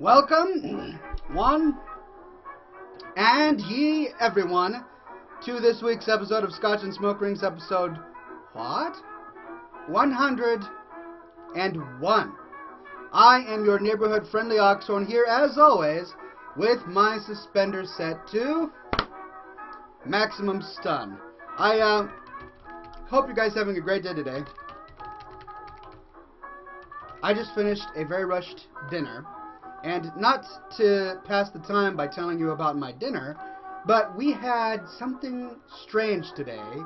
Welcome, one and ye everyone, to this week's episode of Scotch and Smoke Rings, episode, what? 101. I am your neighborhood friendly Oxhorn here, as always, with my suspenders set to maximum stun. I hope you guys are having a great day today. I just finished a very rushed dinner, and not to pass the time by telling you about my dinner, but we had something strange today.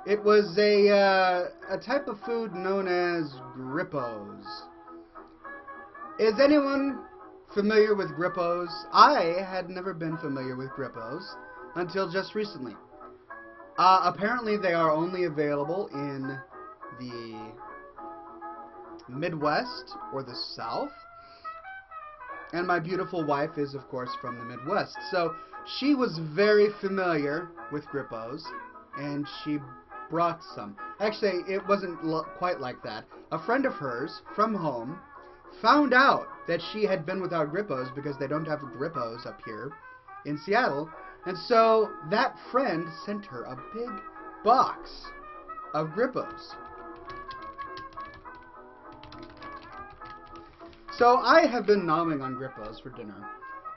It was a type of food known as grippos. Is anyone familiar with grippos? I had never been familiar with grippos until just recently. Apparently they are only available in the Midwest or the South. And my beautiful wife is, of course, from the Midwest. So she was very familiar with grippos, and she brought some. Actually, it wasn't quite like that. A friend of hers from home found out that she had been without grippos because they don't have grippos up here in Seattle. And so that friend sent her a big box of grippos. So I have been nomming on grippos for dinner,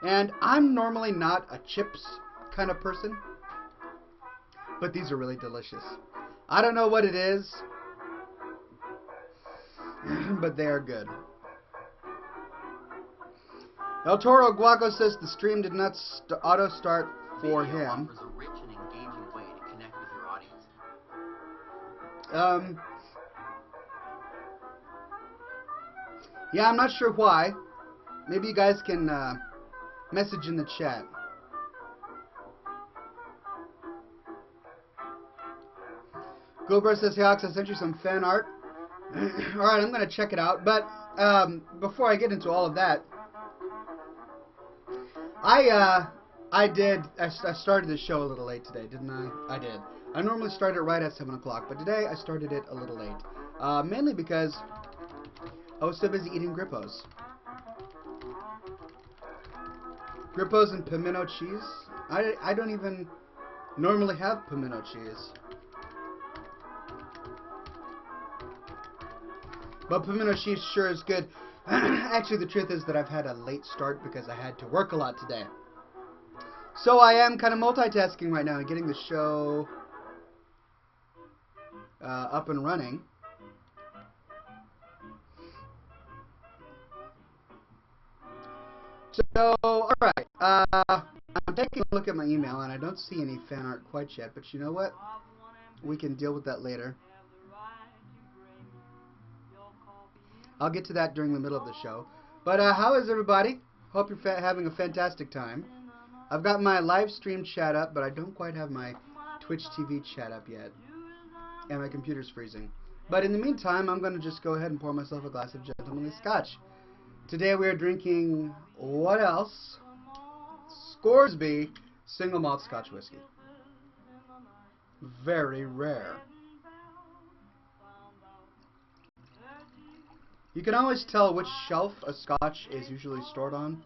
and I'm normally not a chips kind of person, but these are really delicious. I don't know what it is, but they are good. El Toro Guaco says the stream did not auto-start for him. Offers a rich and engaging way to connect with your audience. Yeah, I'm not sure why. Maybe you guys can message in the chat. Goldberg says, hey Ox, I sent you some fan art. Alright, I'm going to check it out. But before I get into all of that, I started the show a little late today, didn't I? I did. I normally start it right at 7 o'clock, but today I started it a little late. Mainly because I was so busy eating grippos. Grippos and pimento cheese. I don't even normally have pimento cheese. But pimento cheese sure is good. Actually, the truth is that I've had a late start because I had to work a lot today. So I am kind of multitasking right now and getting the show up and running. So, alright, I'm taking a look at my email, and I don't see any fan art quite yet, but you know what? We can deal with that later. I'll get to that during the middle of the show. But, how is everybody? Hope you're having a fantastic time. I've got my live stream chat up, but I don't quite have my Twitch TV chat up yet. And my computer's freezing. But in the meantime, I'm going to just go ahead and pour myself a glass of gentlemanly scotch. Today we are drinking, what else? Scoresby single malt Scotch whiskey. Very rare. You can always tell which shelf a Scotch is usually stored on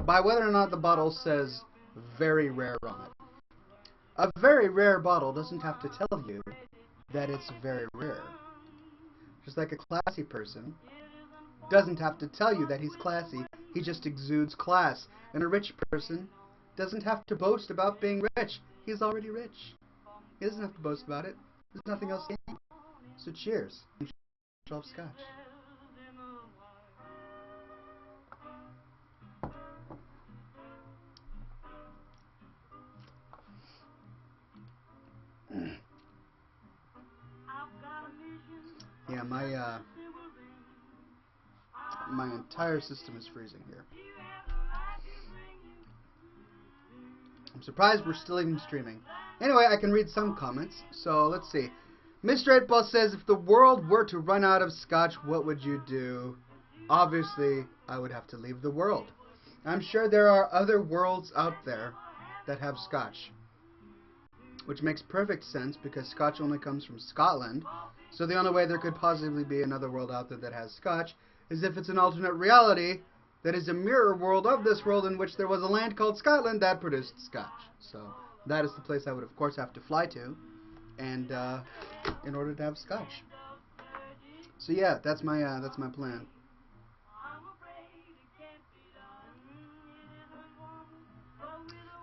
by whether or not the bottle says very rare on it. A very rare bottle doesn't have to tell you that it's very rare. Just like a classy person doesn't have to tell you that he's classy, he just exudes class. And a rich person doesn't have to boast about being rich, he's already rich. He doesn't have to boast about it, there's nothing else to gain. So cheers, 12 Scotch. Yeah, my entire system is freezing here. I'm surprised we're still even streaming. Anyway, I can read some comments, so let's see. Mr. 8-Ball says, if the world were to run out of scotch, what would you do? Obviously, I would have to leave the world. I'm sure there are other worlds out there that have scotch, which makes perfect sense because scotch only comes from Scotland. So the only way there could possibly be another world out there that has scotch is if it's an alternate reality that is a mirror world of this world in which there was a land called Scotland that produced Scotch. So that is the place I would, of course, have to fly to, and in order to have Scotch. So yeah, that's my plan.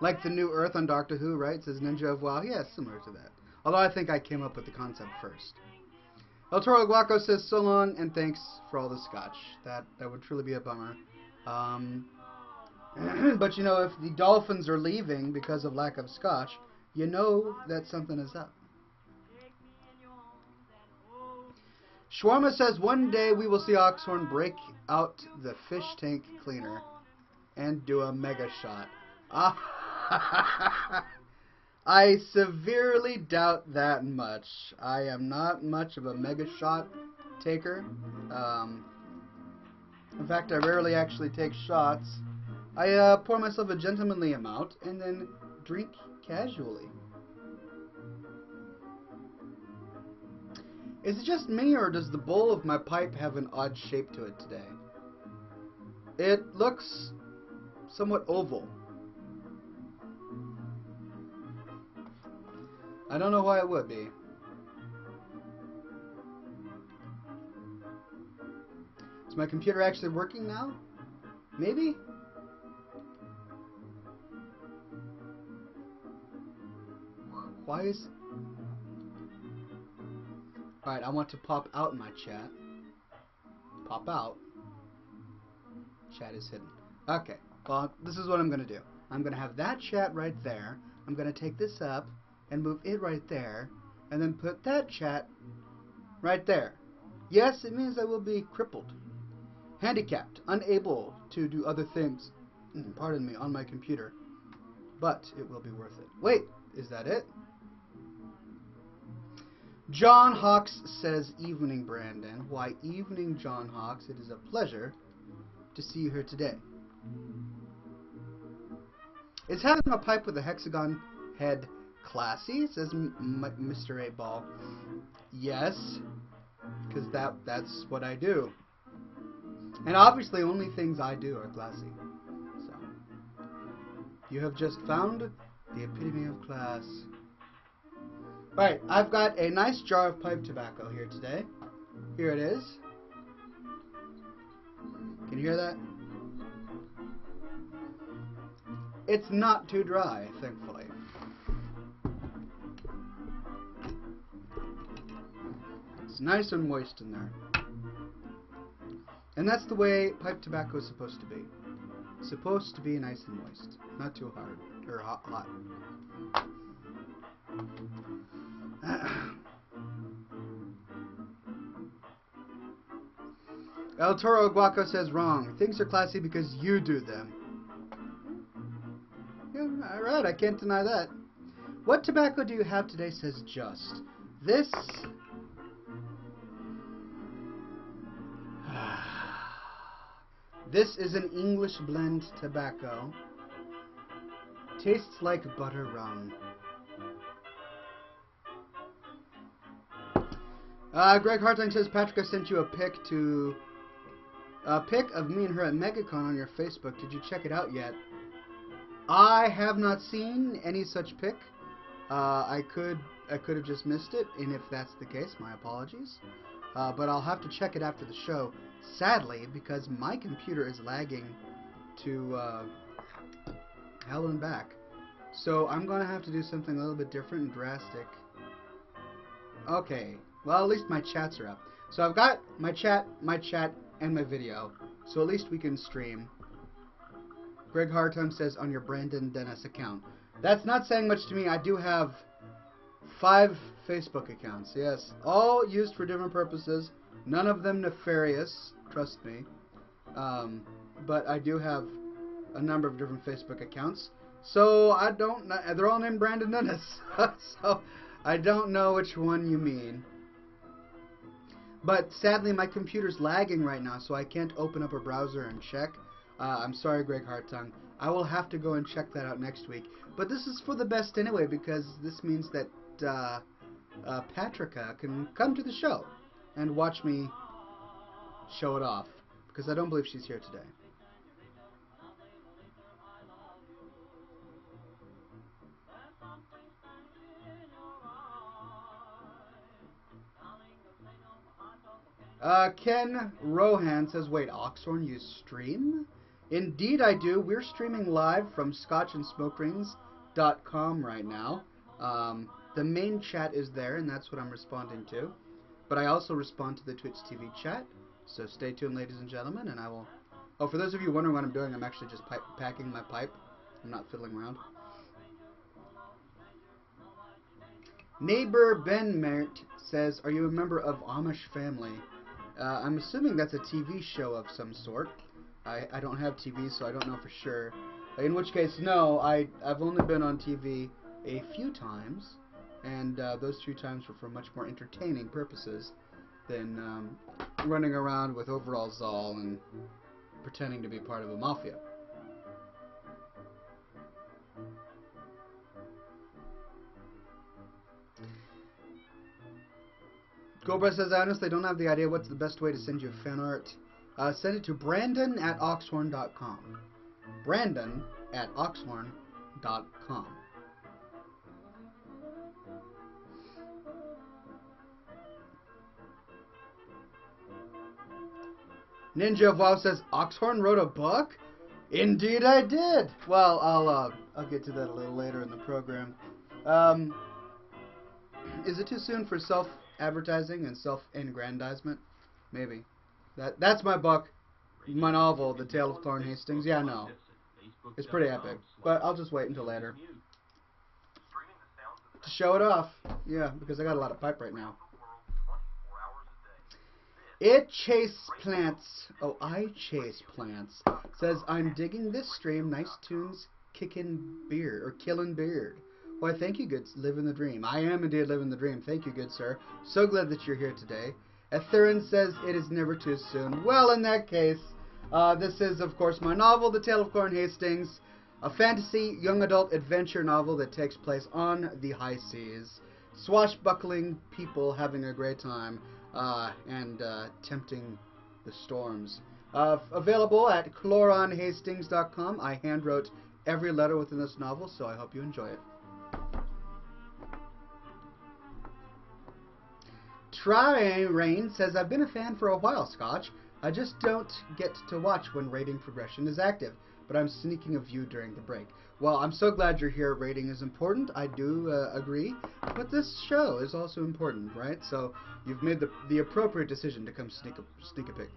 Like the New Earth on Doctor Who, right? Says Ninja of WoW. Yeah, similar to that. Although I think I came up with the concept first. El Toro Guaco says so long and thanks for all the Scotch. That would truly be a bummer. But you know, if the Dolphins are leaving because of lack of Scotch, you know that something is up. Shawarma says one day we will see Oxhorn break out the fish tank cleaner and do a mega shot. I severely doubt that much. I am not much of a mega shot taker. In fact, I rarely actually take shots. I pour myself a gentlemanly amount and then drink casually. Is it just me, or does the bowl of my pipe have an odd shape to it today? It looks somewhat oval. I don't know why it would be. Is my computer actually working now? Maybe? Why is... Alright, I want to pop out my chat. Pop out. Chat is hidden. Okay, well, this is what I'm going to do. I'm going to have that chat right there. I'm going to take this up and move it right there, and then put that chat right there. Yes, it means I will be crippled, handicapped, unable to do other things, pardon me, on my computer, but it will be worth it. Wait, is that it? John Hawks says, evening, Brandon. Why, evening, John Hawks. It is a pleasure to see you here today. Is having a pipe with a hexagon head classy? Says Mr. 8-Ball. Yes, because that's what I do. And obviously only things I do are classy. So, you have just found the epitome of class. Right, I've got a nice jar of pipe tobacco here today. Here it is. Can you hear that? It's not too dry, thankfully. It's nice and moist in there. And that's the way pipe tobacco is supposed to be. It's supposed to be nice and moist. Not too hard, or hot. El Toro Guaco says wrong. Things are classy because you do them. Yeah, alright, I can't deny that. What tobacco do you have today, says Just. This... This is an English blend tobacco. Tastes like butter rum. Greg Hartung says, Patrick, I sent you a pic of me and her at MegaCon on your Facebook. Did you check it out yet? I have not seen any such pic. I could have just missed it, and if that's the case, my apologies. But I'll have to check it after the show. Sadly, because my computer is lagging to hell and back. So I'm going to have to do something a little bit different and drastic. Okay. Well, at least my chats are up. So I've got my chat, and my video. So at least we can stream. Greg Hartung says, on your Brandon Dennis account. That's not saying much to me. I do have 5 Facebook accounts. Yes. All used for different purposes. None of them nefarious. Trust me. But I do have a number of different Facebook accounts. So I don't know. They're all named Brandon Dennis. So I don't know which one you mean. But sadly, my computer's lagging right now, so I can't open up a browser and check. I'm sorry, Greg Hartung. I will have to go and check that out next week. But this is for the best anyway, because this means that Patricia can come to the show and watch me show it off. Because I don't believe she's here today. Ken Rohan says, wait, Oxhorn, you stream? Indeed I do. We're streaming live from scotchandsmokerings.com right now. The main chat is there, and that's what I'm responding to. But I also respond to the Twitch TV chat, so stay tuned, ladies and gentlemen, and I will... Oh, for those of you wondering what I'm doing, I'm actually just packing my pipe. I'm not fiddling around. Neighbor Ben Mert says, are you a member of Amish Family? I'm assuming that's a TV show of some sort. I don't have TV, so I don't know for sure. In which case, no, I've only been on TV a few times, and those few times were for much more entertaining purposes than running around with overalls all and pretending to be part of a mafia. Cobra says, I honestly don't have the idea what's the best way to send you fan art. Send it to Brandon@Oxhorn.com. Brandon@Oxhorn.com. Ninja of WoW says, Oxhorn wrote a book? Indeed I did! Well, I'll get to that a little later in the program. Is it too soon for self-advertising and self-aggrandizement? Maybe. That's my book, my novel, The Tale of Clorne Hastings. Yeah, no. It's pretty epic. But I'll just wait until later. To show it off. Yeah, because I got a lot of pipe right now. I Chase Plants says, I'm digging this stream. Nice tunes, kickin' beard, or killin' beard. Why, thank you, good, living the dream. I am indeed living the dream. Thank you, good sir. So glad that you're here today. Etherin says, it is never too soon. Well, in that case, this is, of course, my novel, The Tale of Clorne Hastings, a fantasy young adult adventure novel that takes place on the high seas. Swashbuckling people having a great time. And tempting the storms. Available at cloronhastings.com. I handwrote every letter within this novel, so I hope you enjoy it. Try Rain says, I've been a fan for a while, Scotch. I just don't get to watch when rating progression is active, but I'm sneaking a view during the break. Well, I'm so glad you're here. Rating is important. I do agree. But this show is also important, right? So you've made the appropriate decision to come sneak a peek.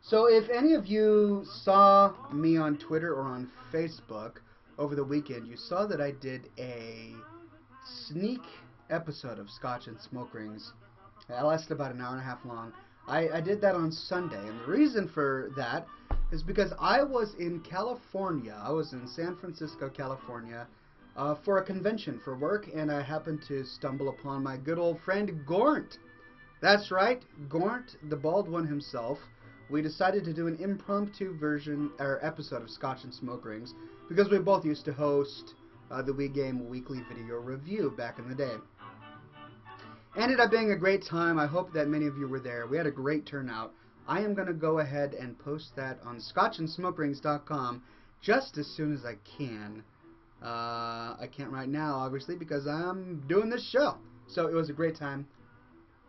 So if any of you saw me on Twitter or on Facebook over the weekend, you saw that I did a sneak episode of Scotch and Smoke Rings. It lasted about an hour and a half long. I did that on Sunday, and the reason for that is because I was in California. I was in San Francisco, California, for a convention for work, and I happened to stumble upon my good old friend Gaunt. That's right, Gaunt, the bald one himself. We decided to do an impromptu version or episode of Scotch and Smoke Rings because we both used to host the Wii Game Weekly Video Review back in the day. Ended up being a great time. I hope that many of you were there. We had a great turnout. I am going to go ahead and post that on scotchandsmokerings.com just as soon as I can. I can't right now, obviously, because I'm doing this show. So it was a great time.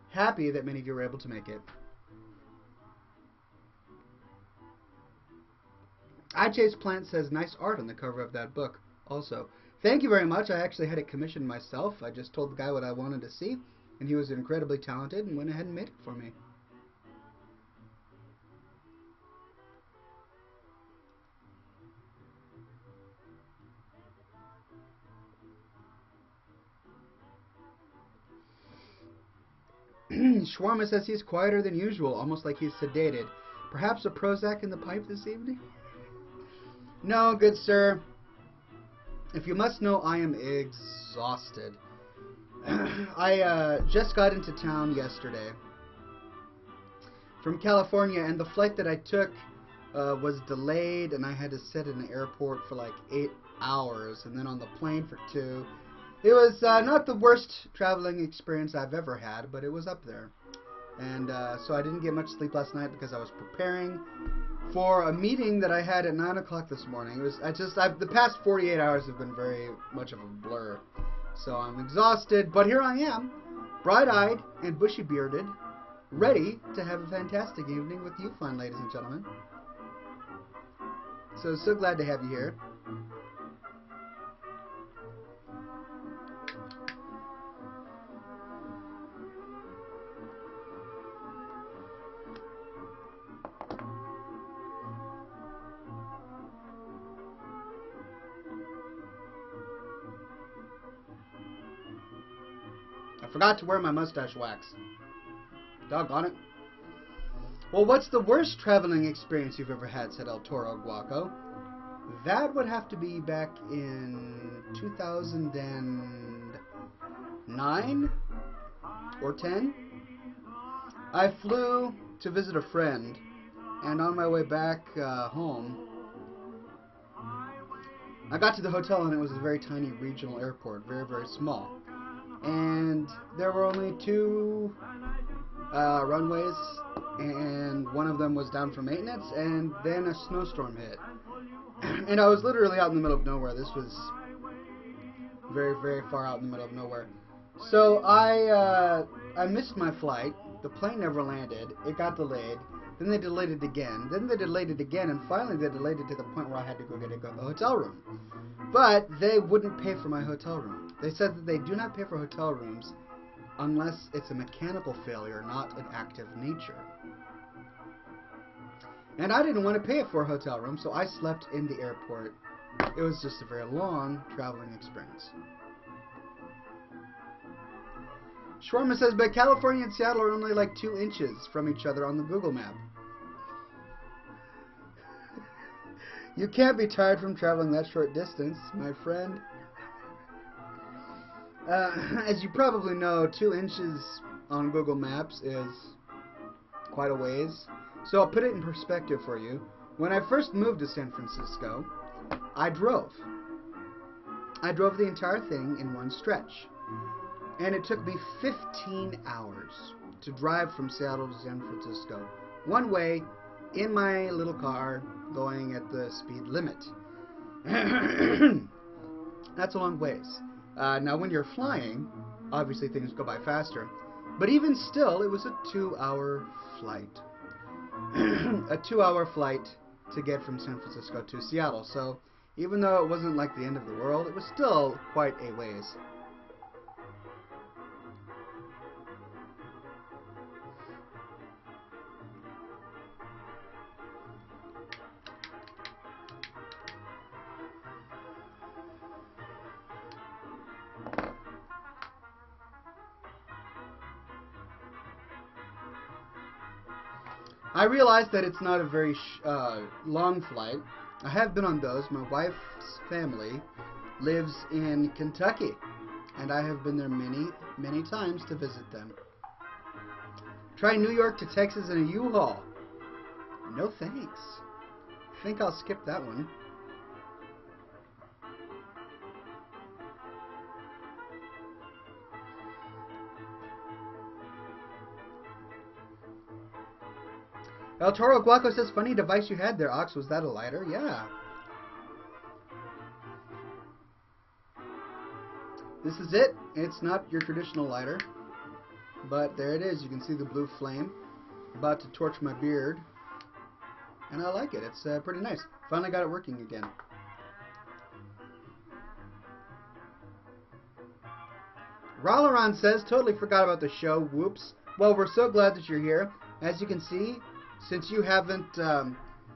Happy that many of you were able to make it. I Chase Plant says, nice art on the cover of that book also. Thank you very much. I actually had it commissioned myself. I just told the guy what I wanted to see, and he was incredibly talented and went ahead and made it for me. Shawarma says he's quieter than usual, almost like he's sedated. Perhaps a Prozac in the pipe this evening? No, good sir. If you must know, I am exhausted. I just got into town yesterday from California, and the flight that I took was delayed, and I had to sit in the airport for like 8 hours, and then on the plane for 2. It was not the worst traveling experience I've ever had, but it was up there. And so I didn't get much sleep last night because I was preparing for a meeting that I had at 9 o'clock this morning. It was the past 48 hours have been very much of a blur. So I'm exhausted, but here I am, bright-eyed and bushy-bearded, ready to have a fantastic evening with you fine ladies and gentlemen. So glad to have you here. I forgot to wear my mustache wax. Doggone it. Well, what's the worst traveling experience you've ever had, said El Toro Guaco. That would have to be back in 2009 or 10. I flew to visit a friend, and on my way back home, I got to the hotel, and it was a very tiny regional airport, very, very small. And there were only 2 runways, and one of them was down for maintenance, and then a snowstorm hit. And I was literally out in the middle of nowhere. This was very, very far out in the middle of nowhere. So I missed my flight. The plane never landed. It got delayed. Then they delayed it again. Then they delayed it again, and finally they delayed it to the point where I had to go get a hotel room. But they wouldn't pay for my hotel room. They said that they do not pay for hotel rooms unless it's a mechanical failure, not an act of nature. And I didn't want to pay for a hotel room, so I slept in the airport. It was just a very long traveling experience. Shawarma says, but California and Seattle are only like 2 inches from each other on the Google map. You can't be tired from traveling that short distance, my friend. As you probably know, 2 inches on Google Maps is quite a ways. So I'll put it in perspective for you. When I first moved to San Francisco, I drove. I drove the entire thing in one stretch. And it took me 15 hours to drive from Seattle to San Francisco. One way, in my little car, going at the speed limit. That's a long ways. Now when you're flying, obviously things go by faster. But even still, it was a 2-hour flight. A 2-hour flight to get from San Francisco to Seattle. So even though it wasn't like the end of the world, it was still quite a ways. I realize that it's not a very long flight. I have been on those. My wife's family lives in Kentucky, and I have been there many, many times to visit them. Try New York to Texas in a U-Haul. No thanks. I think I'll skip that one. El Toro Guaco says, funny device you had there, Ox. Was that a lighter? Yeah. This is it. It's not your traditional lighter. But there it is. You can see the blue flame. About to torch my beard. And I like it. It's pretty nice. Finally got it working again. Ralaron says, totally forgot about the show. Whoops. Well, we're so glad that you're here. As you can see, since you haven't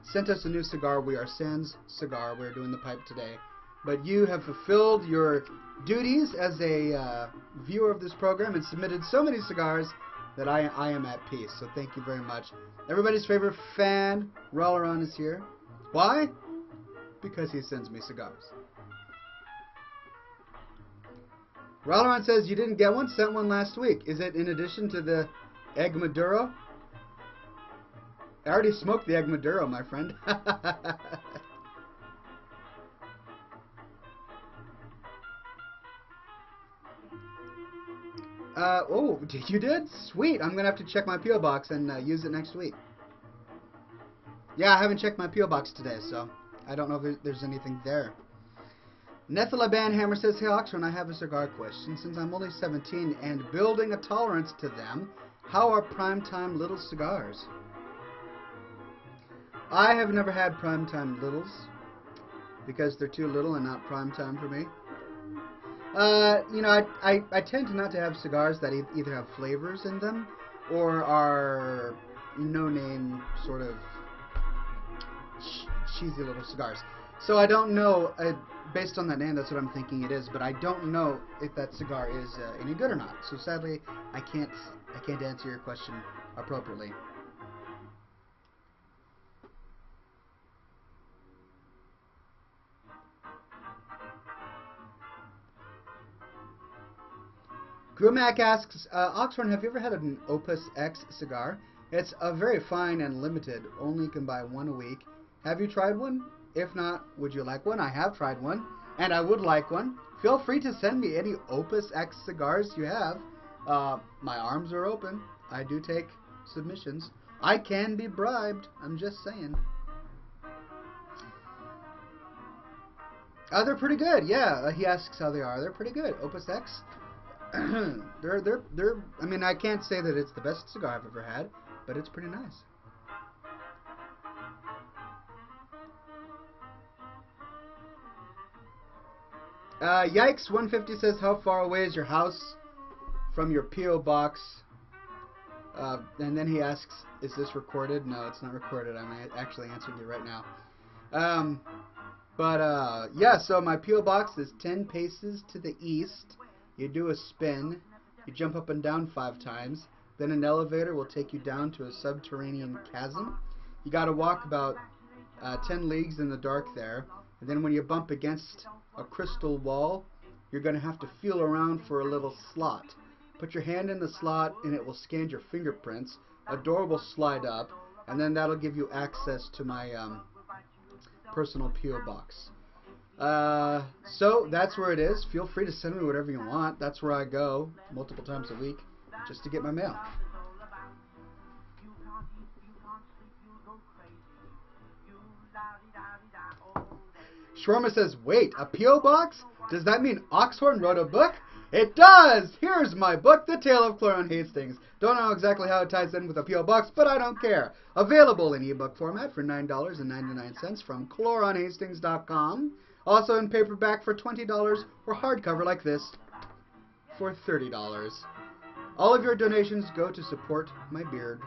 sent us a new cigar, we are Sans Cigar. We're doing the pipe today. But you have fulfilled your duties as a viewer of this program and submitted so many cigars that I am at peace. So thank you very much. Everybody's favorite fan, Ralaron, is here. Why? Because he sends me cigars. Ralaron says, you didn't get one? Sent one last week. Is it in addition to the Egg Maduro? I already smoked the egg Maduro, my friend. Oh, you did? Sweet. I'm going to have to check my P.O. box and use it next week. Yeah, I haven't checked my P.O. box today, so I don't know if there's anything there. Nethla Banhammer says, hey Oxhorn, I have a cigar question. Since I'm only 17 and building a tolerance to them, how are primetime little cigars? I have never had primetime littles because they're too little and not primetime for me. You know, I tend to not to have cigars that either have flavors in them or are no-name sort of cheesy little cigars. So I don't know, based on that name, that's what I'm thinking it is, but I don't know if that cigar is any good or not. So sadly, I can't answer your question appropriately. Grumac asks, Oxhorn, have you ever had an Opus X cigar? It's a very fine and limited, only can buy one a week. Have you tried one? If not, would you like one? I have tried one, and I would like one. Feel free to send me any Opus X cigars you have. My arms are open. I do take submissions. I can be bribed. I'm just saying. They're pretty good. Yeah, he asks how they are. They're pretty good. Opus X. they're. I mean, I can't say that it's the best cigar I've ever had, but it's pretty nice. Yikes 150 says, how far away is your house from your P.O. box? And then he asks, is this recorded? No, it's not recorded. I'm actually answering you right now. Yeah, so my P.O. box is 10 paces to the east. You do a spin. You jump up and down 5 times. Then an elevator will take you down to a subterranean chasm. You got to walk about 10 leagues in the dark there. And then when you bump against a crystal wall, you're going to have to feel around for a little slot. Put your hand in the slot and it will scan your fingerprints. A door will slide up, and then that'll give you access to my personal P.O. box. So that's where it is. Feel free to send me whatever you want. That's where I go multiple times a week just to get my mail. Shawarma says, wait, a P.O. box? Does that mean Oxhorn wrote a book? It does! Here's my book, The Tale of Cloran Hastings. Don't know exactly how it ties in with a P.O. box, but I don't care. Available in ebook format for $9.99 from chloronhastings.com. Also in paperback for $20 or hardcover like this for $30. All of your donations go to support my beard.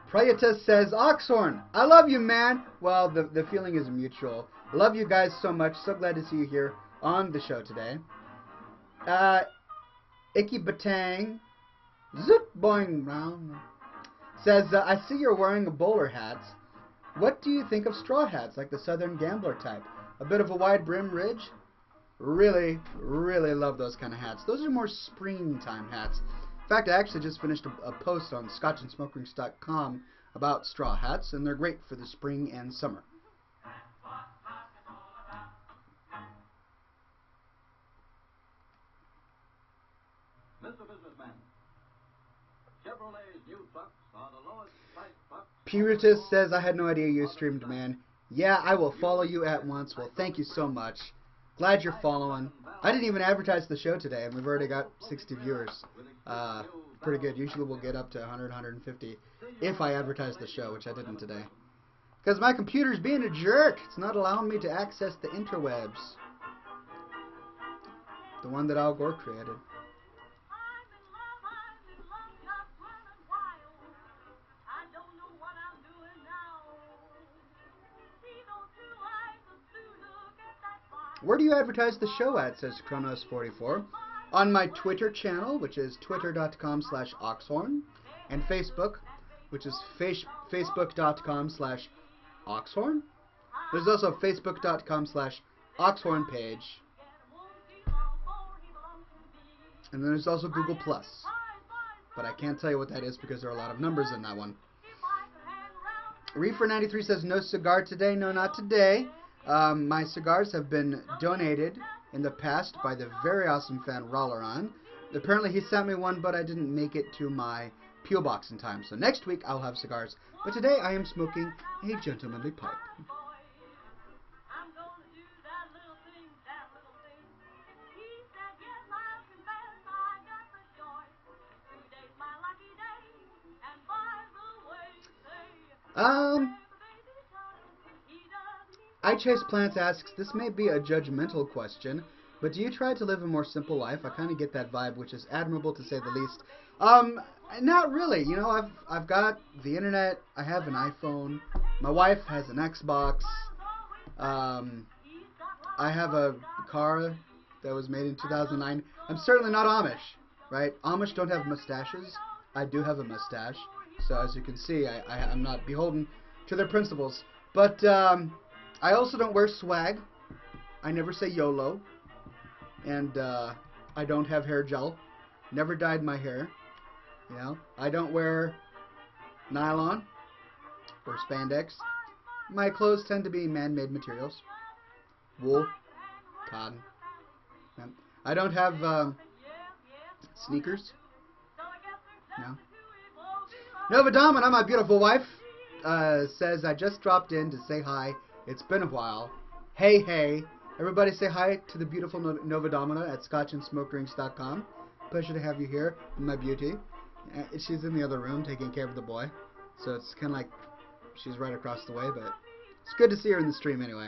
Prayatus says, Oxhorn, I love you, man. Well, the feeling is mutual. Love you guys so much. So glad to see you here on the show today. Icky Batang, zip boing round, says, I see you're wearing a bowler hat. What do you think of straw hats, like the Southern Gambler type? A bit of a wide brim ridge? Really, really love those kind of hats. Those are more springtime hats. In fact, I actually just finished a post on scotchandsmokerings.com about straw hats, and they're great for the spring and summer. Mr. Businessman, Chevrolet's new trucks are the lowest price trucks. Puritus says, I had no idea you streamed, man. Yeah, I will follow you at once. Well, thank you so much. Glad you're following. I didn't even advertise the show today, and we've already got 60 viewers. Pretty good. Usually we'll get up to 100, 150 if I advertise the show, which I didn't today. Because my computer's being a jerk. It's not allowing me to access the interwebs. The one that Al Gore created. Where do you advertise the show at, says Kronos44. On my Twitter channel, which is twitter.com/Oxhorn, and Facebook, which is facebook.com/Oxhorn. There's also a facebook.com/Oxhorn page. And then there's also Google Plus. But I can't tell you what that is because there are a lot of numbers in that one. Reefer93 says, no cigar today. No, not today. My cigars have been donated in the past by the very awesome fan Rolleron. Apparently he sent me one, but I didn't make it to my P.O. box in time. So next week I'll have cigars. But today I am smoking a gentlemanly pipe. I Chase Plants asks, this may be a judgmental question, but do you try to live a more simple life? I kind of get that vibe, which is admirable to say the least. Not really. You know, I've got the internet. I have an iPhone. My wife has an Xbox. I have a car that was made in 2009. I'm certainly not Amish, right? Amish don't have mustaches. I do have a mustache. So as you can see, I'm not beholden to their principles. But I also don't wear swag. I never say YOLO. And I don't have hair gel. Never dyed my hair. You know, I don't wear nylon or spandex. My clothes tend to be man-made materials. Wool, cotton. Yeah. I don't have sneakers. No. Nova Domina, my beautiful wife, says, I just dropped in to say hi. It's been a while. Hey, hey. Everybody say hi to the beautiful Nova Domina at scotchandsmokedrinks.com. Pleasure to have you here, my beauty. She's in the other room taking care of the boy. So it's kind of like she's right across the way, but it's good to see her in the stream anyway.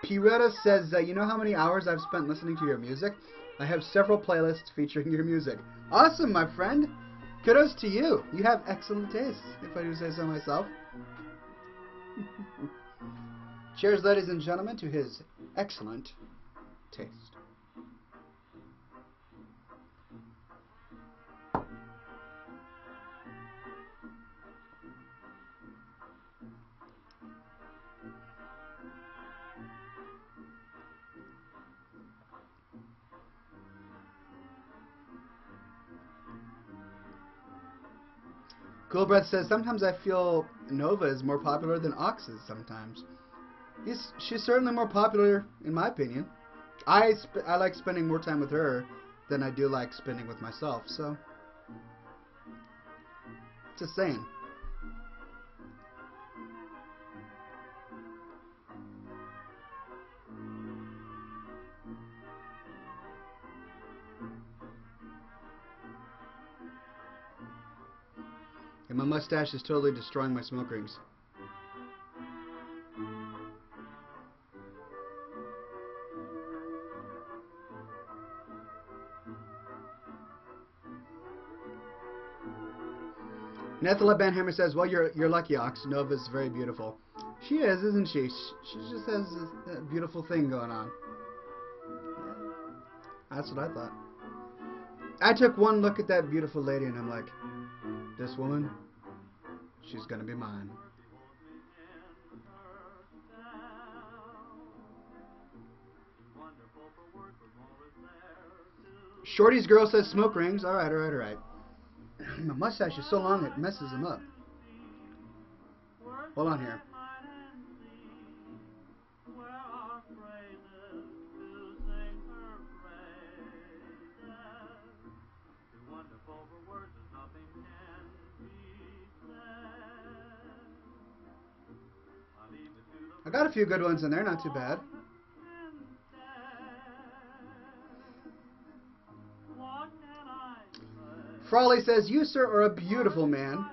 Piretta says, you know how many hours I've spent listening to your music? I have several playlists featuring your music. Awesome, my friend. Kudos to you. You have excellent taste, if I do say so myself. Cheers, ladies and gentlemen, to his excellent taste. Cool Breath says, sometimes I feel Nova is more popular than Ox is sometimes. She's certainly more popular, in my opinion. I like spending more time with her than I do like spending with myself, so... just saying. And my mustache is totally destroying my smoke rings. Nethala Banhammer says, well, you're lucky, Ox. Nova's very beautiful. She is, isn't she? She just has a beautiful thing going on. That's what I thought. I took one look at that beautiful lady and I'm like, this woman, she's gonna be mine. Shorty's girl says smoke rings. Alright, alright, alright. My mustache is so long it messes him up. Hold on here. I got a few good ones in there, not too bad. Frawley says, you, sir, are a beautiful man,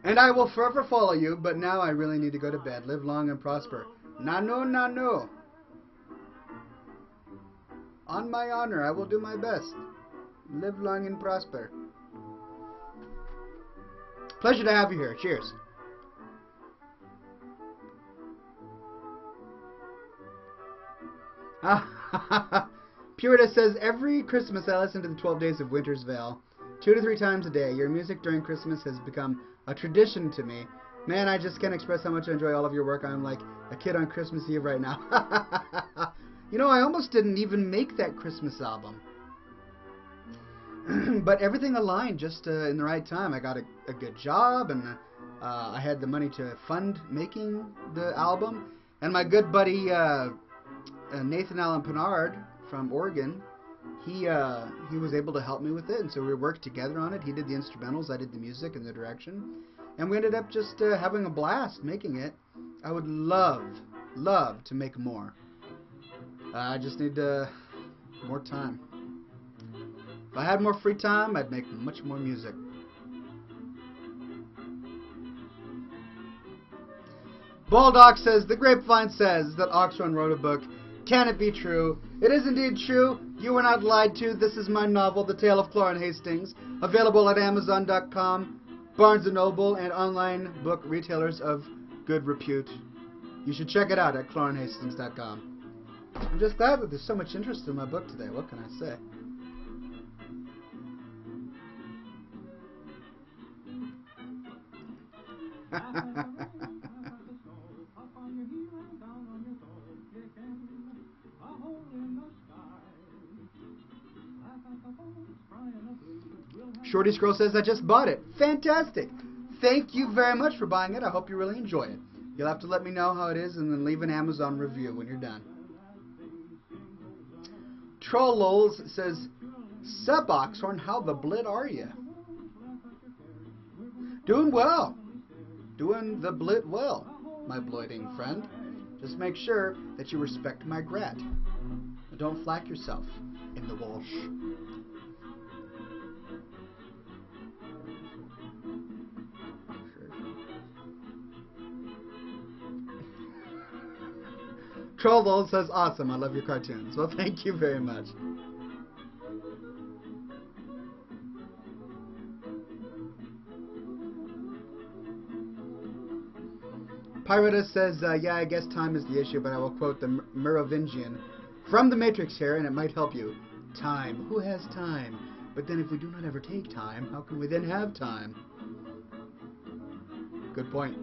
and I will forever follow you, but now I really need to go to bed. Live long and prosper. Nano, nano. On my honor, I will do my best. Live long and prosper. Pleasure to have you here. Cheers. Purita says, every Christmas I listen to the 12 Days of Winter's Veil 2 to 3 times a day. Your music during Christmas has become a tradition to me. Man, I just can't express how much I enjoy all of your work. I'm like a kid on Christmas Eve right now. You know, I almost didn't even make that Christmas album. But everything aligned just in the right time. I got a good job, and I had the money to fund making the album. And my good buddy Nathan Allen Pinard from Oregon, he was able to help me with it, and so we worked together on it. He did the instrumentals, I did the music and the direction, and we ended up just having a blast making it. I would love to make more. I just need more time. If I had more free time, I'd make much more music. Baldock says, the grapevine says that Oxhorn wrote a book. Can it be true? It is indeed true. You were not lied to. This is my novel, The Tale of Clorin Hastings, available at Amazon.com, Barnes & Noble, and online book retailers of good repute. You should check it out at ClorinHastings.com. I'm just glad that there's so much interest in my book today. What can I say? Shorty Scroll says, I just bought it. Fantastic. Thank you very much for buying it. I hope you really enjoy it. You'll have to let me know how it is and then leave an Amazon review when you're done. Troll Lols says, Sup, Oxhorn, how the blit are you? Doing well. Doing the blit well, my bloiting friend. Just make sure that you respect my grat. Don't flack yourself in the Walsh. Troll says, awesome, I love your cartoons. Well, thank you very much. Pyrita says, yeah, I guess time is the issue, but I will quote the Merovingian from the Matrix here, and it might help you. Time. Who has time? But then if we do not ever take time, how can we then have time? Good point.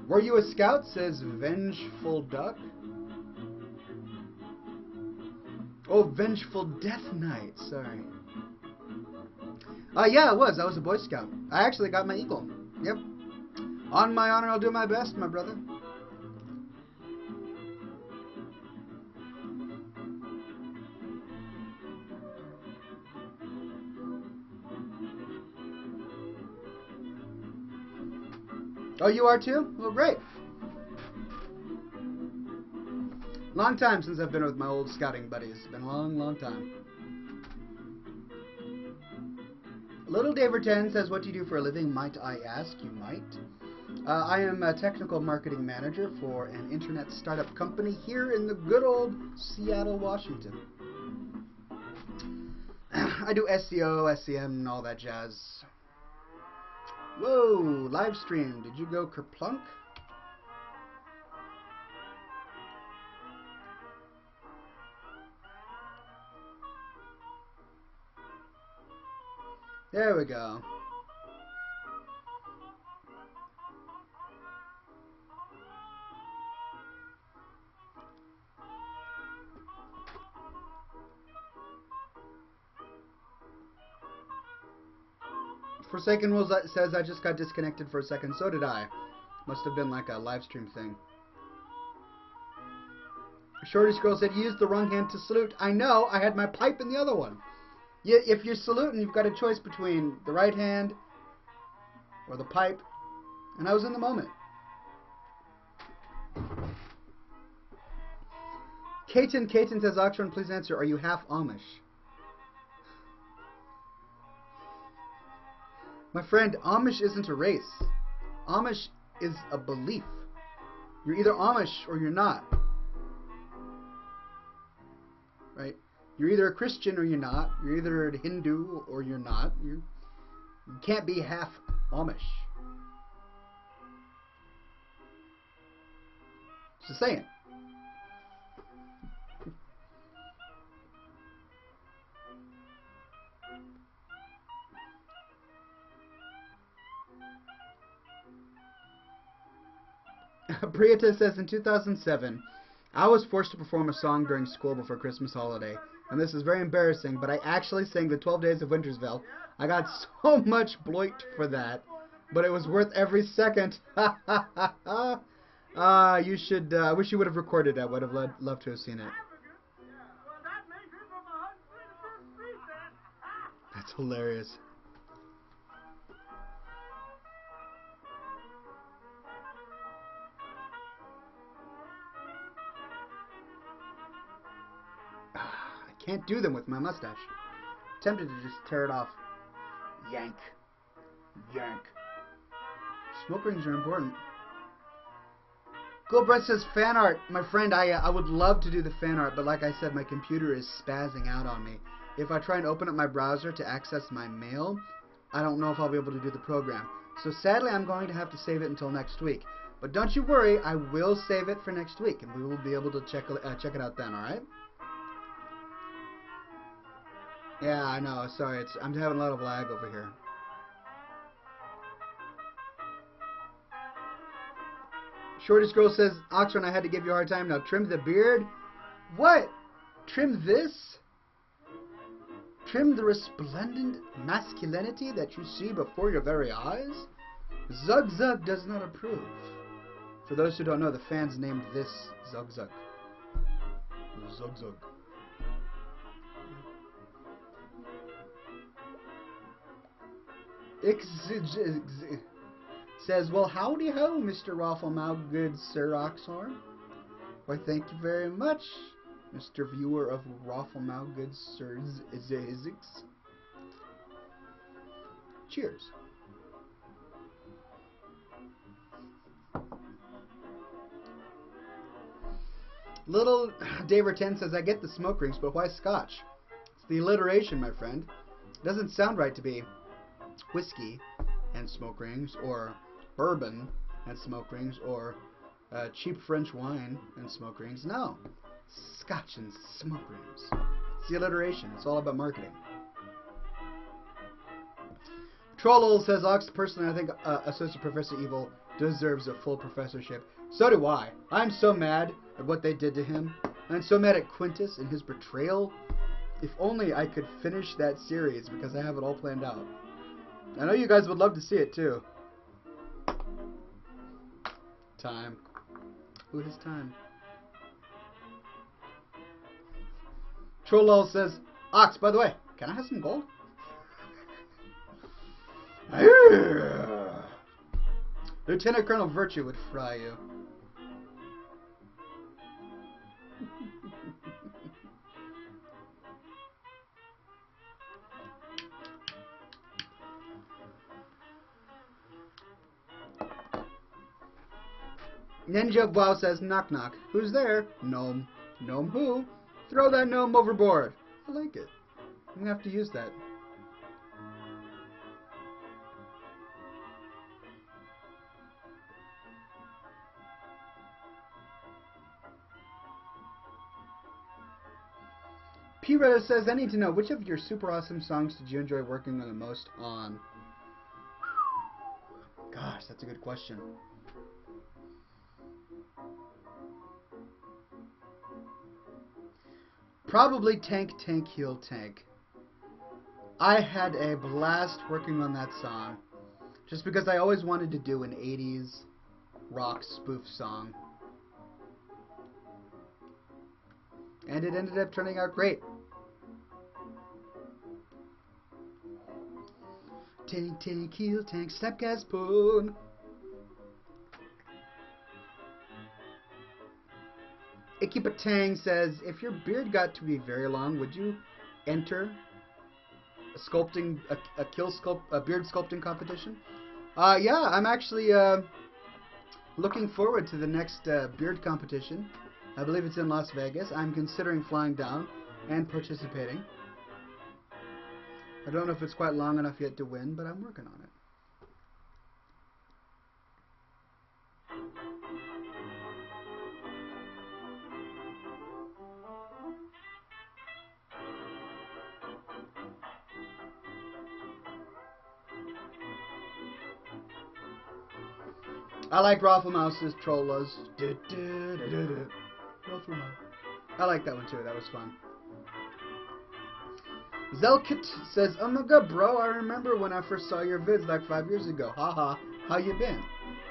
Were you a scout? Says Vengeful Duck. Oh, Vengeful Death Knight. Sorry. Yeah, I was a Boy Scout. I actually got my eagle. Yep. On my honor, I'll do my best, my brother. Oh, you are too? Well, great. Long time since I've been with my old scouting buddies. It's been a long, long time. Little Daver 10 says, what do you do for a living? Might I ask? You might. I am a technical marketing manager for an internet startup company here in the good old Seattle, Washington. I do SEO, SEM, and all that jazz. Whoa, live stream. Did you go kerplunk? There we go. Forsaken Rules says, I just got disconnected for a second. So did I. Must have been like a live stream thing. Shorty Scroll said, you used the wrong hand to salute. I know, I had my pipe in the other one. If you're saluting, you've got a choice between the right hand or the pipe. And I was in the moment. Kaiten says, Oxhorn, please answer, are you half Amish? My friend, Amish isn't a race. Amish is a belief. You're either Amish or you're not. Right? You're either a Christian or you're not. You're either a Hindu or you're not. You can't be half Amish. Just saying. Priyata says, in 2007, I was forced to perform a song during school before Christmas holiday. And this is very embarrassing, but I actually sang the 12 Days of Wintersville. I got so much bloit for that, but it was worth every second. You should, I wish you would have recorded it. I would have loved to have seen it. That's hilarious. I can't do them with my mustache. Tempted to just tear it off. Yank. Yank. Smoke rings are important. Goldbright says, fan art. My friend, I would love to do the fan art, but like I said, my computer is spazzing out on me. If I try and open up my browser to access my mail, I don't know if I'll be able to do the program. So sadly, I'm going to have to save it until next week. But don't you worry, I will save it for next week, and we will be able to check it out then, alright? Yeah, I know. Sorry, I'm having a lot of lag over here. Shortest Girl says, Oxhorn, I had to give you a hard time. Now trim the beard? What? Trim this? Trim the resplendent masculinity that you see before your very eyes? Zug Zug does not approve. For those who don't know, the fans named this Zug Zug. Zug Zug. Says, well, howdy ho, Mr. Rafflemouth, good Sir Oxhorn. Why, thank you very much, Mr. Viewer of Rafflemouth, good Sir Zizix. Cheers. Little Daver 10 says, I get the smoke rings, but why Scotch? It's the alliteration, my friend. It doesn't sound right to be whiskey and smoke rings, or bourbon and smoke rings, or cheap French wine and smoke rings. No, Scotch and smoke rings. It's the alliteration. It's all about marketing. Trollol says, Ox, personally, I think Associate Professor Evil deserves a full professorship. So do I. I'm so mad at what they did to him. I'm so mad at Quintus and his betrayal. If only I could finish that series, because I have it all planned out. I know you guys would love to see it too. Time. Who has time? Trollol says, Ox, by the way, can I have some gold? Lieutenant Colonel Virtue would fry you. Ninja Wow says, knock knock. Who's there? Gnome. Gnome who? Throw that gnome overboard. I like it. I'm gonna have to use that. P-Retta says, I need to know, which of your super awesome songs did you enjoy working on the most on? Gosh, that's a good question. Probably Tank, Tank, Heal, Tank. I had a blast working on that song, just because I always wanted to do an 80s rock spoof song. And it ended up turning out great. Tank, Tank, Heal, Tank, Snapcast, Spoon. Ikipatang says, if your beard got to be very long, would you enter a beard sculpting competition? Yeah, I'm actually looking forward to the next beard competition. I believe it's in Las Vegas. I'm considering flying down. and participating. I don't know if it's quite long enough yet to win, but I'm working on it. I like Rafflemouse's Trollas. I like that one too. That was fun. Zelkit says, "Oh my god, bro, I remember when I first saw your vids like 5 years ago. Haha, how you been?"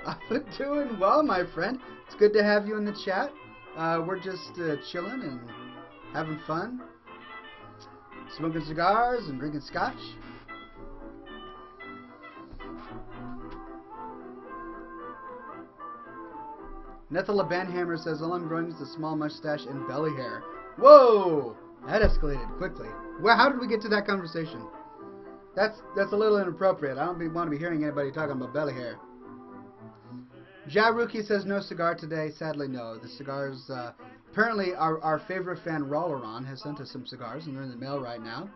I'm doing well, my friend. It's good to have you in the chat. We're just chilling and having fun. Smoking cigars and drinking scotch. Nethela Banhammer says, "All I'm growing is a small mustache and belly hair." Whoa! That escalated quickly. Well, how did we get to that conversation? That's a little inappropriate. I don't want to be hearing anybody talking about belly hair. Jaruki says, "No cigar today." Sadly, no. The cigars, apparently our favorite fan, Rolleron, has sent us some cigars, and they're in the mail right now.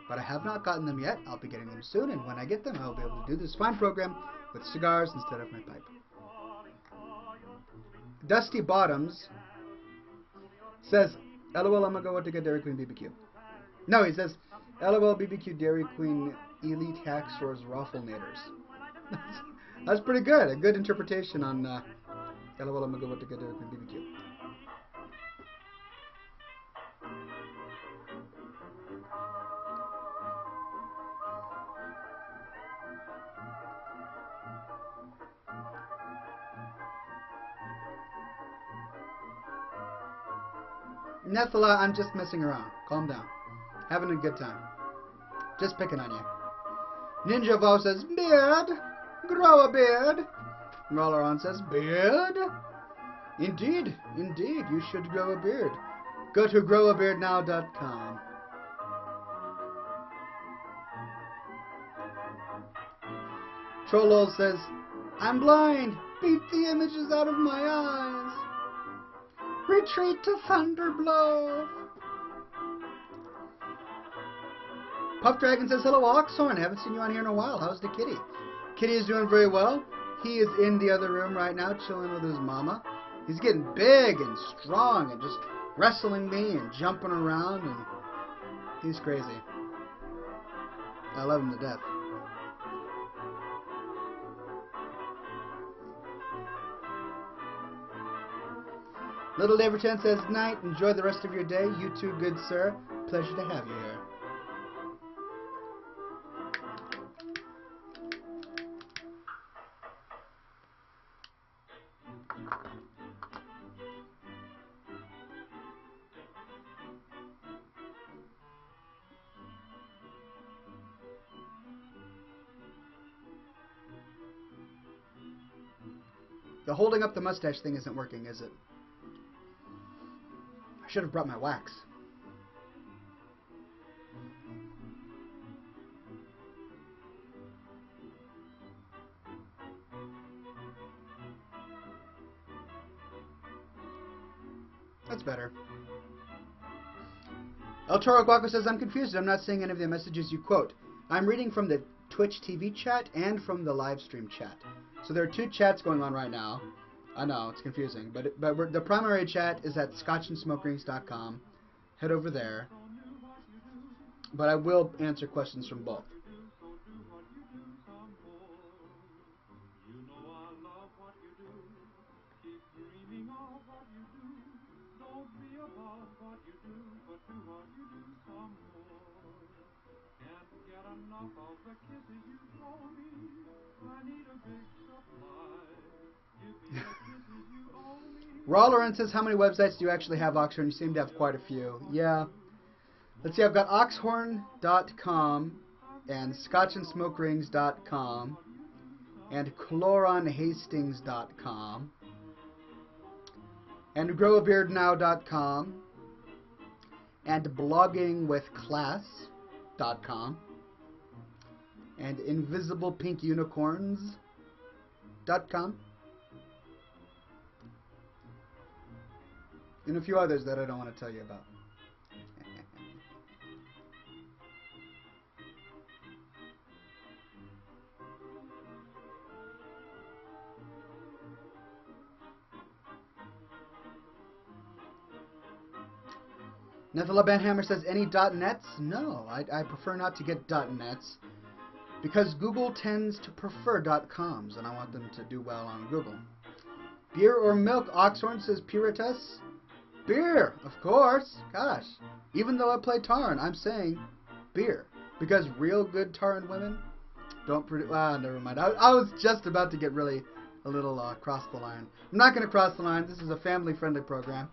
But I have not gotten them yet. I'll be getting them soon, and when I get them, I'll be able to do this fine program with cigars instead of my pipe. Dusty Bottoms says, "LOL, I'm gonna go to get Dairy Queen BBQ." No, he says, "LOL, BBQ Dairy Queen Elite Hack Stores Rafflenators." That's pretty good. A good interpretation on LOL, I'm gonna go to get Dairy Queen BBQ. Nethela, I'm just messing around. Calm down. Having a good time. Just picking on you. Ninja Vo says, "Beard! Grow a beard!" Rolleron says, "Beard? Indeed, indeed, you should grow a beard. Go to growabeardnow.com. Trollol says, "I'm blind. Beat the images out of my eyes. Retreat to Thunderblow." Puff Dragon says, "Hello, Oxhorn. Haven't seen you on here in a while. How's the kitty?" Kitty is doing very well. He is in the other room right now, chilling with his mama. He's getting big and strong and just wrestling me and jumping around, and he's crazy. I love him to death. Little Daverton says, "Night. Enjoy the rest of your day. You too, good sir. Pleasure to have you here." The holding up the mustache thing isn't working, is it? I should have brought my wax. That's better. El Toro Guaco says, "I'm confused. I'm not seeing any of the messages you quote. I'm reading from the Twitch TV chat and from the live stream chat. So there are two chats going on right now. I know, it's confusing. But the primary chat is at scotchandsmokerings.com. Head over there. But I will answer questions from both. Rolleran says, "How many websites do you actually have, Oxhorn? You seem to have quite a few." Yeah. Let's see, I've got oxhorn.com and scotchandsmokerings.com and chloronhastings.com and growabeardnow.com and bloggingwithclass.com and invisiblepinkunicorns.com and a few others that I don't want to tell you about. Nethela Banhammer says, any .nets? No, I prefer not to get .nets because Google tends to prefer .coms, and I want them to do well on Google. Beer or milk? Oxhorn says, Puritas? Beer, of course. Gosh, even though I play Tarn, I'm saying beer. Because real good Tarn women don't produce... Ah, never mind. I was just about to get really a little cross the line. I'm not going to cross the line. This is a family-friendly program.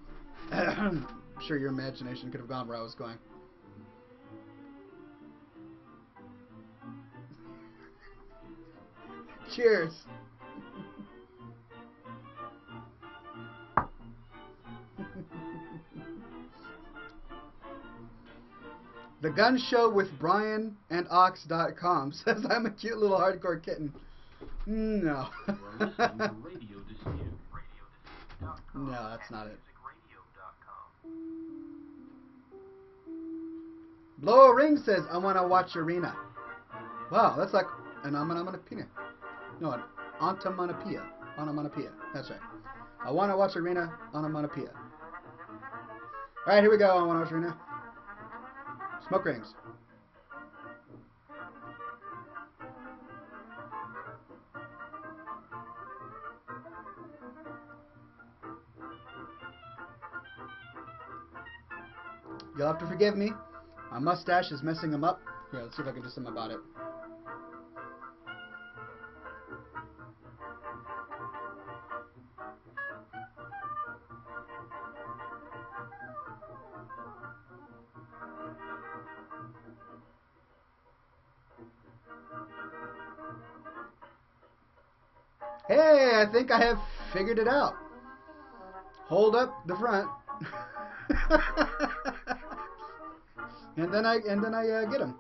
I'm sure your imagination could have gone where I was going. Cheers. The Gun Show with Brian and Ox.com says I'm a cute little hardcore kitten. No. No, that's not it. Blow a Ring says I want to watch Arena. Wow, that's like an onomatopoeia. No, an onomatopoeia. Onomatopoeia. That's right. I want to watch Arena onomatopoeia. Alright, here we go. I want to watch Arena. Smoke rings. You'll have to forgive me. My mustache is messing him up. Here, let's see if I can do something about it. Hey, I think I have figured it out. Hold up the front. and then I get him.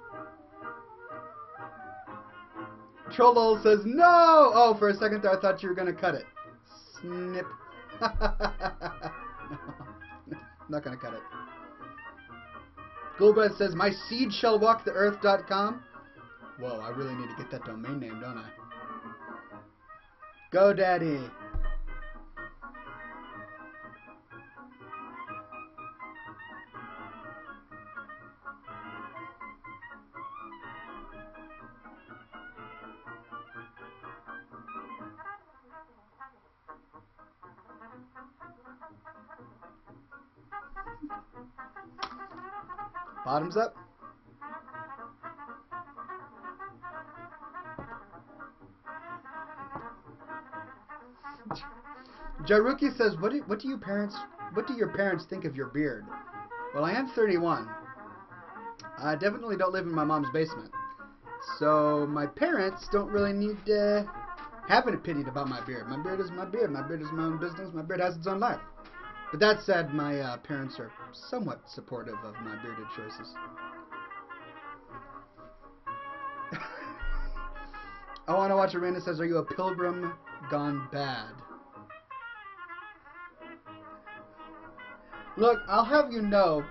Trollol says no. Oh, for a second there I thought you were gonna cut it. Snip. No, not gonna cut it. Goldbreath says my seed shall walk the earth.com. Whoa, I really need to get that domain name, don't I? Go, Daddy. Bottoms up. Jaruki says, what do your parents think of your beard? Well, I am 31. I definitely don't live in my mom's basement. So my parents don't really need to have an opinion about my beard. My beard is my beard. My beard is my own business. My beard has its own life. But that said, my parents are somewhat supportive of my bearded choices. I want to watch Arena says, are you a pilgrim gone bad? Look, I'll have you know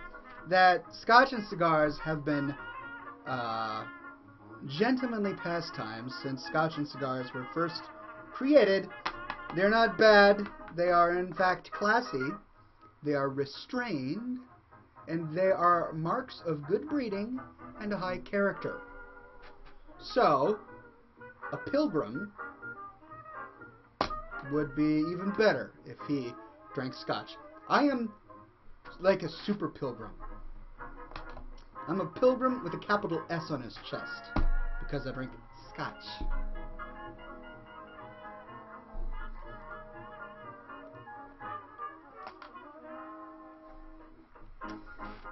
that Scotch and cigars have been gentlemanly pastimes since Scotch and cigars were first created. They're not bad. They are, in fact, classy. They are restrained. And they are marks of good breeding and a high character. So, a pilgrim would be even better if he drank Scotch. I am like a super pilgrim. I'm a pilgrim with a capital S on his chest because I drink Scotch.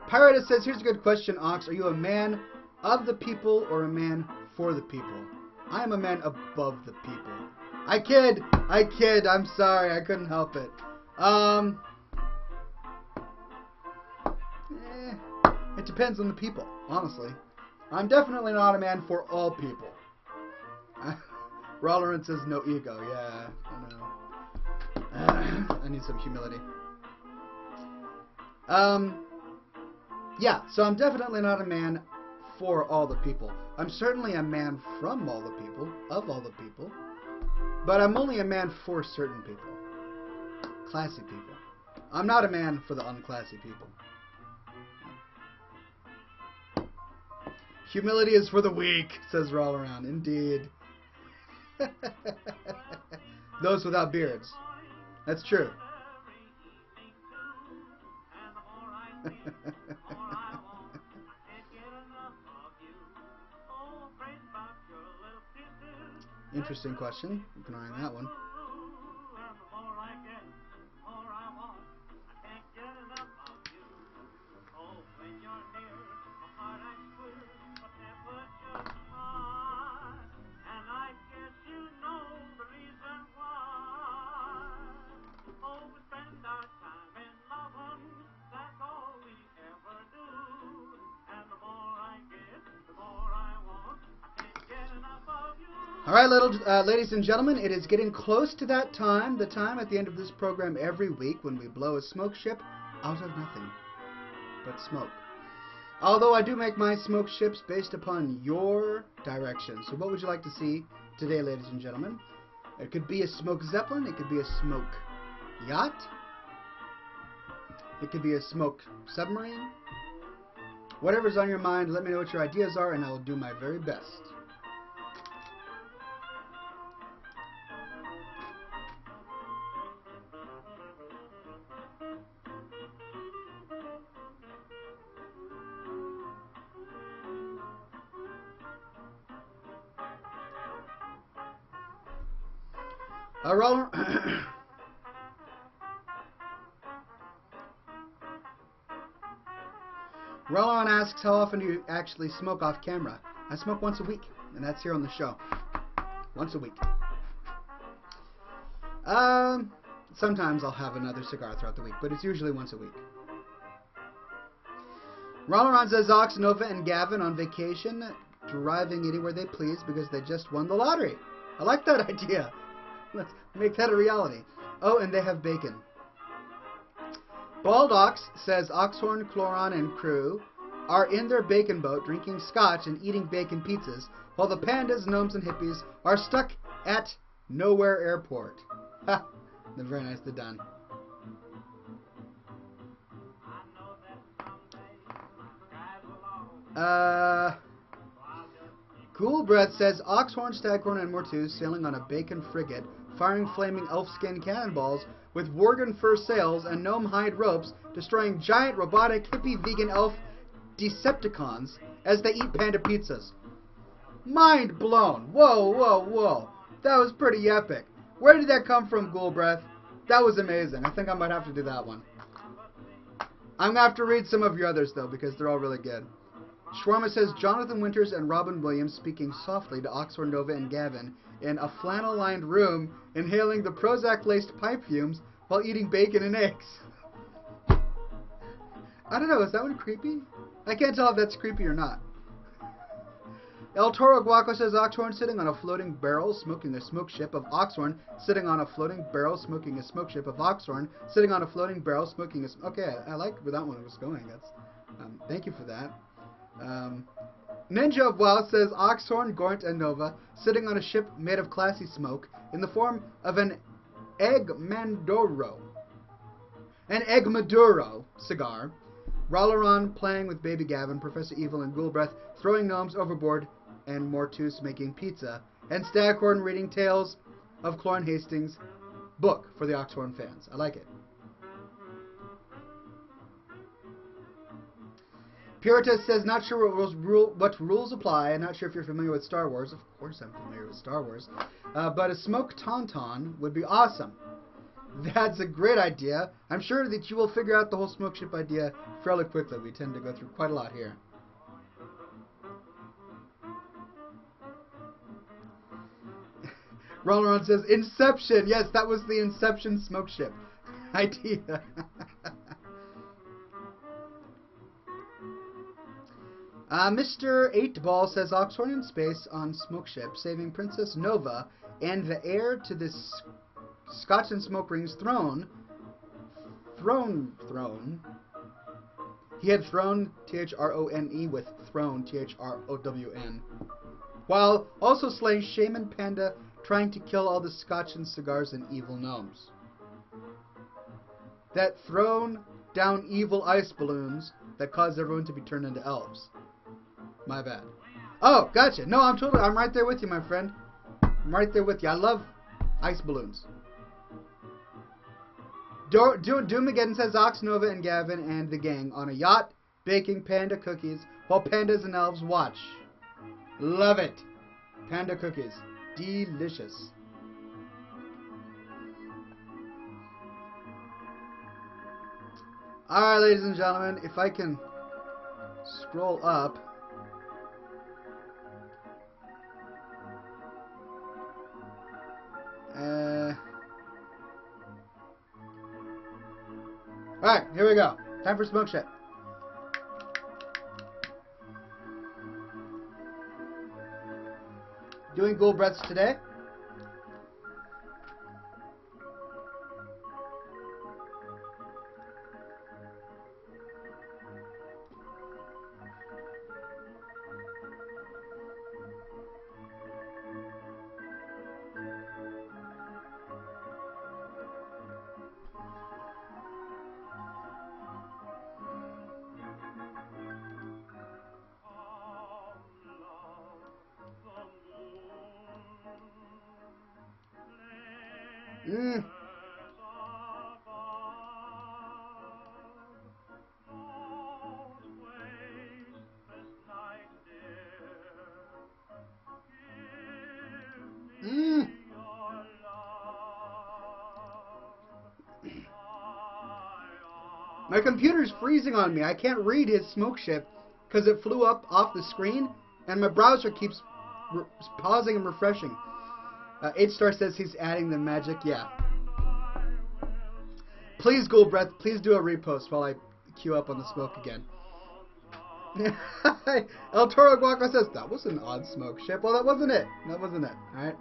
Pirate says, here's a good question, Ox. Are you a man of the people or a man for the people? I am a man above the people. I kid. I'm sorry. I couldn't help it. It depends on the people, honestly. I'm definitely not a man for all people. Rollerin says no ego. Yeah, I know. I need some humility. Yeah, so I'm definitely not a man for all the people. I'm certainly a man from all the people, of all the people, but I'm only a man for certain people. Classy people. I'm not a man for the unclassy people. Humility is for the weak, says Rollaround. Indeed. Those without beards. That's true. Interesting question. Keep an eye on that one. Alright, ladies and gentlemen, it is getting close to that time, the time at the end of this program every week when we blow a smoke ship out of nothing but smoke. Although I do make my smoke ships based upon your direction. So what would you like to see today, ladies and gentlemen? It could be a smoke zeppelin, it could be a smoke yacht, it could be a smoke submarine. Whatever's on your mind, let me know what your ideas are and I will do my very best. Rollon asks, how often do you actually smoke off camera? I smoke once a week, and that's here on the show. Once a week. Sometimes I'll have another cigar throughout the week, but it's usually once a week. Rollon says, Ox, Nova, and Gavin on vacation, driving anywhere they please because they just won the lottery. I like that idea. Let's make that a reality. Oh, and they have bacon. Bald Ox says Oxhorn, Chloron, and crew are in their bacon boat drinking scotch and eating bacon pizzas, while the pandas, gnomes, and hippies are stuck at Nowhere Airport. Ha! They're very nicely done. Cool Breath says Oxhorn, Staghorn, and Mortu sailing on a bacon frigate, firing flaming elf-skin cannonballs with Worgen fur sails and gnome hide ropes, destroying giant robotic hippie vegan elf Decepticons as they eat panda pizzas. Mind blown! Whoa, whoa, whoa! That was pretty epic. Where did that come from, Ghoul Breath? That was amazing. I think I might have to do that one. I'm going to have to read some of your others, though, because they're all really good. Shawarma says Jonathan Winters and Robin Williams speaking softly to Oxford, Nova, and Gavin in a flannel-lined room, inhaling the Prozac-laced pipe fumes while eating bacon and eggs. I don't know, is that one creepy? I can't tell if that's creepy or not. El Toro Guaco says Oxhorn sitting on a floating barrel smoking a smoke ship of Oxhorn sitting on a floating barrel smoking a smoke ship of Oxhorn sitting on a floating barrel smoking a okay, I like where that one was going. That's thank you for that. Ninja of WoW says Oxhorn, Gort, and Nova sitting on a ship made of classy smoke in the form of an Egg Maduro cigar. Rolleron playing with Baby Gavin, Professor Evil, and Ghoulbreath throwing gnomes overboard, and Mortus making pizza, and Staghorn reading tales of Clorne Hastings' book for the Oxhorn fans. I like it. Puritas says, not sure what rules apply. I'm not sure if you're familiar with Star Wars. Of course I'm familiar with Star Wars. But a smoke tauntaun would be awesome. That's a great idea. I'm sure that you will figure out the whole smoke ship idea fairly quickly. We tend to go through quite a lot here. Rolleron says, Inception! Yes, that was the Inception smoke ship idea. Mr. 8-Ball says Oxhorn in space on smoke ship, saving Princess Nova and the heir to this Scotch and Smoke Ring's throne. He had thrown, T-H-R-O-N-E, with throne, T-H-R-O-W-N. While also slaying Shaman Panda, trying to kill all the Scotch and cigars and evil gnomes. That thrown down evil ice balloons that caused everyone to be turned into elves. My bad. Oh, gotcha. No, I'm right there with you, my friend. I'm right there with you. I love ice balloons. Doomageddon says Oxnova and Gavin and the gang on a yacht baking panda cookies while pandas and elves watch. Love it. Panda cookies. Delicious. Alright, ladies and gentlemen, if I can scroll up. Alright, here we go. Time for smoke shit. Doing ghoul breaths today. My computer's freezing on me. I can't read his smoke ship because it flew up off the screen, and my browser keeps pausing and refreshing. 8-star says he's adding the magic. Yeah. Please, Ghoul Breath, please do a repost while I queue up on the smoke again. El Toro Guaco says, that was an odd smoke ship. Well, that wasn't it. That wasn't it. Alright.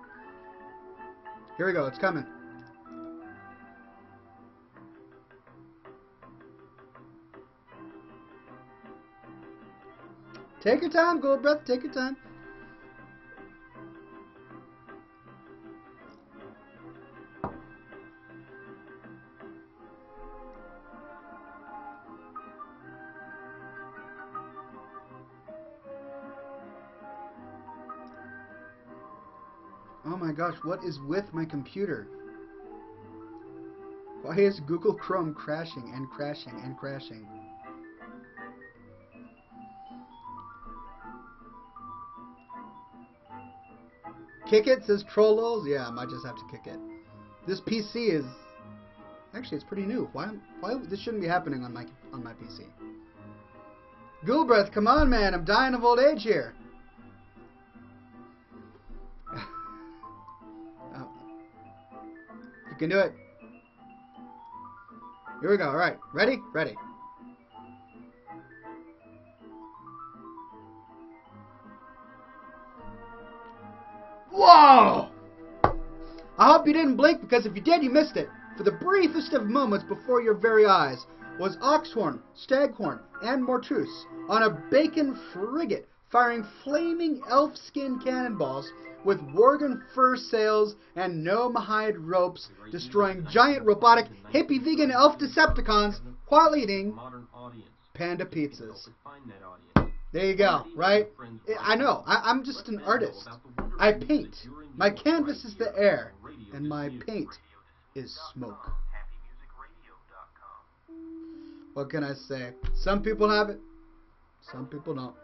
Here we go. It's coming. Take your time, Ghoul Breath. Take your time. Oh my gosh, what is with my computer? Why is Google Chrome crashing and crashing and crashing? Kick it, says Trollos. Yeah, I might just have to kick it. This PC is... Actually, it's pretty new. Why this shouldn't be happening on my PC. Ghoul Breath, come on, man. I'm dying of old age here. You can do it. Here we go. All right. Ready? Ready. Whoa! I hope you didn't blink, because if you did, you missed it. For the briefest of moments before your very eyes was Oxhorn, Staghorn, and Mortus on a bacon frigate firing flaming elf-skin cannonballs with Worgen fur sails and gnome hide ropes, destroying giant robotic hippie vegan elf Decepticons while eating panda pizzas. There you go, right? I know, I'm just an artist. I paint. My canvas is the air, and my paint is smoke. What can I say? Some people have it, some people don't.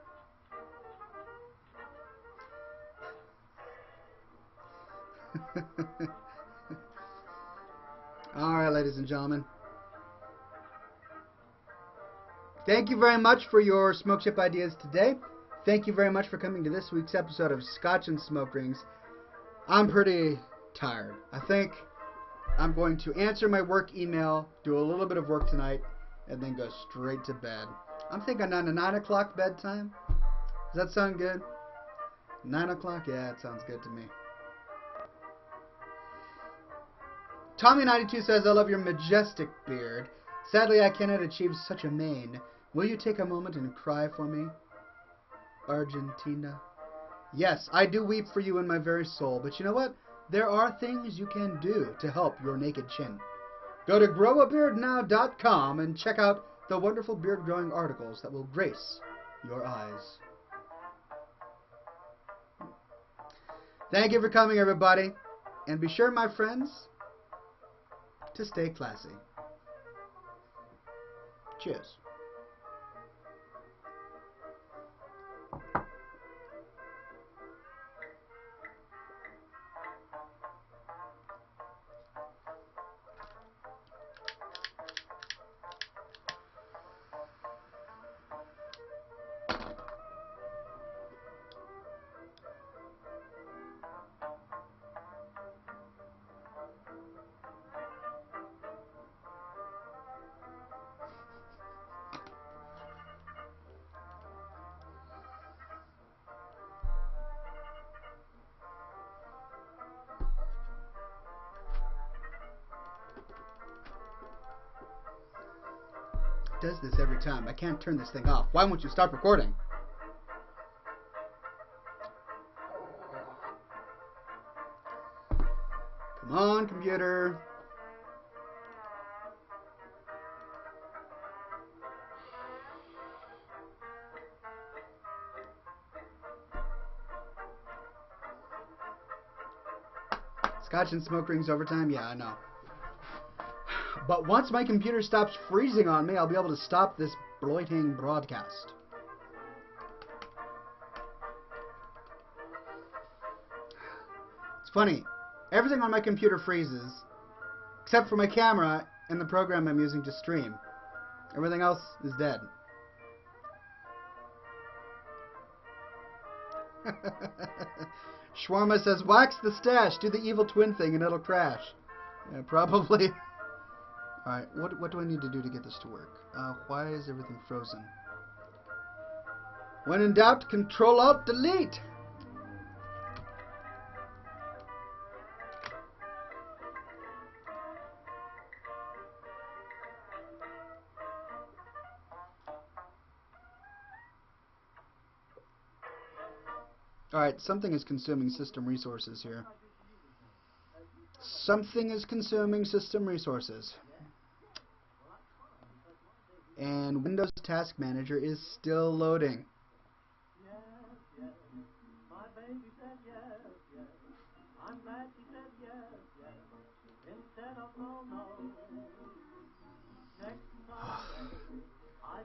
Alright, ladies and gentlemen. Thank you very much for your smoke chip ideas today. Thank you very much for coming to this week's episode of Scotch and Smoke Rings. I'm pretty tired. I think I'm going to answer my work email, do a little bit of work tonight, and then go straight to bed. I'm thinking on a 9 o'clock bedtime. Does that sound good? 9 o'clock? Yeah, it sounds good to me. Tommy92 says, I love your majestic beard. Sadly, I cannot achieve such a mane. Will you take a moment and cry for me? Argentina. Yes, I do weep for you in my very soul, but you know what? There are things you can do to help your naked chin. Go to growabeardnow.com and check out the wonderful beard growing articles that will grace your eyes. Thank you for coming, everybody. And be sure, my friends, to stay classy. Cheers. Does this every time. I can't turn this thing off. Why won't you stop recording? Come on, computer. Scotch and smoke rings overtime? Yeah, I know. But once my computer stops freezing on me, I'll be able to stop this bloating broadcast. It's funny. Everything on my computer freezes, except for my camera and the program I'm using to stream. Everything else is dead. Shawarma says, wax the stash, do the evil twin thing and it'll crash. Yeah, probably. Alright, what do I need to do to get this to work? Why is everything frozen? When in doubt, Control-Alt-Delete! Alright, something is consuming system resources here. Something is consuming system resources. And Windows Task Manager is still loading.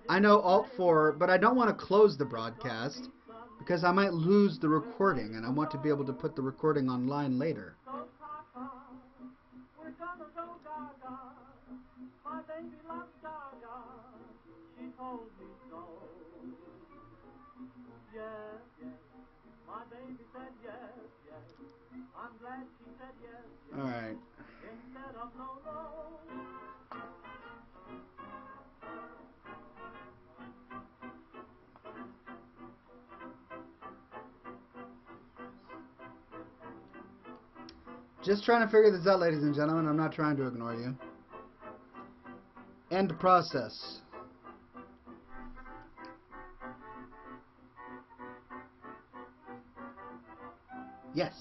I know Alt-4, but I don't want to close the broadcast because I might lose the recording, and I want to be able to put the recording online later. Alright. Just trying to figure this out, ladies and gentlemen. I'm not trying to ignore you. End process. Yes.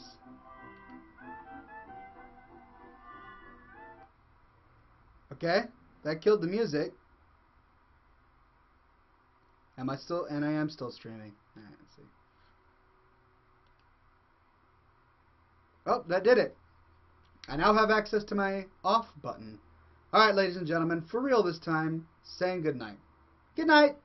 Okay, that killed the music. Am I still? And I am still streaming. Alright, let's see. Oh, that did it. I now have access to my off button. Alright, ladies and gentlemen, for real this time, saying good night. Good night.